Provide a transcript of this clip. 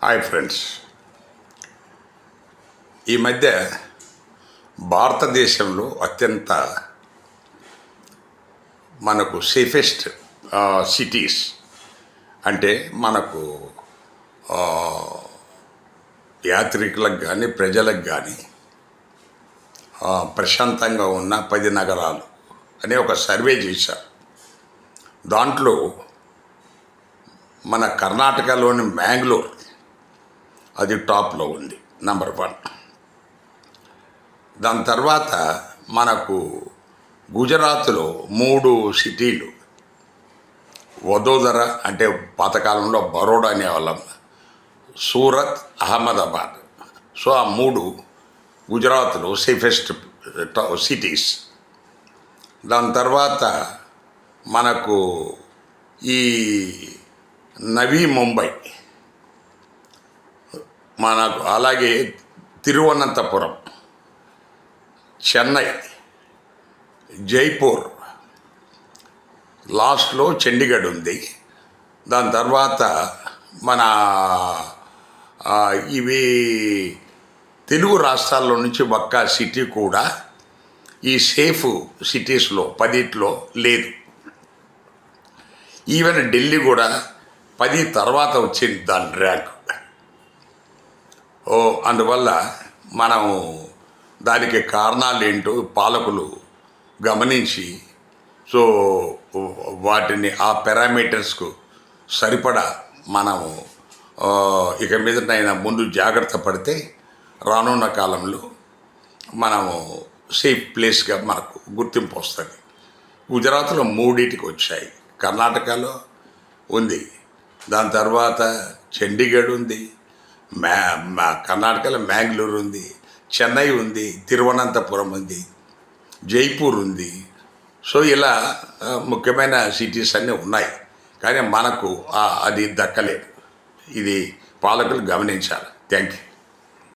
Hi friends, ఈ మధ్య భారతదేశంలో అత్యంత మనకు సేఫెస్ట్ సిటీస్ అంటే మనకు యాత్రికులకు కానీ ప్రజలకు కానీ ప్రశాంతంగా ఉన్న 10 నగరాలు అనే ఒక సర్వే చేశారు. దాంట్లో మన కర్ణాటకలోని మ్యాంగ్లూర్ అది టాప్లో ఉంది, నంబర్ 1. దాని తర్వాత మనకు గుజరాత్లో 3 సిటీలు, వదోదర అంటే పాతకాలంలో బరోడా అనేవాళ్ళం, సూరత్, అహ్మదాబాద్. సో ఆ 3 గుజరాత్లో సేఫెస్ట్ సిటీస్. దాని తర్వాత మనకు ఈ నవీ ముంబై, మనకు అలాగే తిరువనంతపురం, చెన్నై, జైపూర్, లాస్ట్లో చండీగఢ్ ఉంది. దాని తర్వాత మన ఇవి తెలుగు రాష్ట్రాల్లో నుంచి ఒక్క సిటీ కూడా ఈ సేఫ్ సిటీస్లో 10లో లేదు. ఈవెన్ ఢిల్లీ కూడా 10 తర్వాత వచ్చింది దాని ర్యాంక్. అందువల్ల మనం దానికి కారణాలు ఏంటో పాలకులు గమనించి సో వాటిని ఆ పారామీటర్స్కు సరిపడా మనము ఇక మీదటైనా ముందు జాగ్రత్త పడితే రానున్న కాలంలో మనము సేఫ్ ప్లేస్గా మనకు గుర్తింపు వస్తుంది. గుజరాత్లో 3టికి వచ్చాయి, కర్ణాటకలో ఉంది, దాని తర్వాత చండీగఢ్ ఉంది, కర్ణాటకలో మ్యాంగ్లూర్ ఉంది, చెన్నై ఉంది, తిరువనంతపురం ఉంది, జైపూర్ ఉంది. సో ఇలా ముఖ్యమైన సిటీస్ అన్నీ ఉన్నాయి, కానీ మనకు అది దక్కలేదు. ఇది పాలకులు గమనించాలి. Thank you.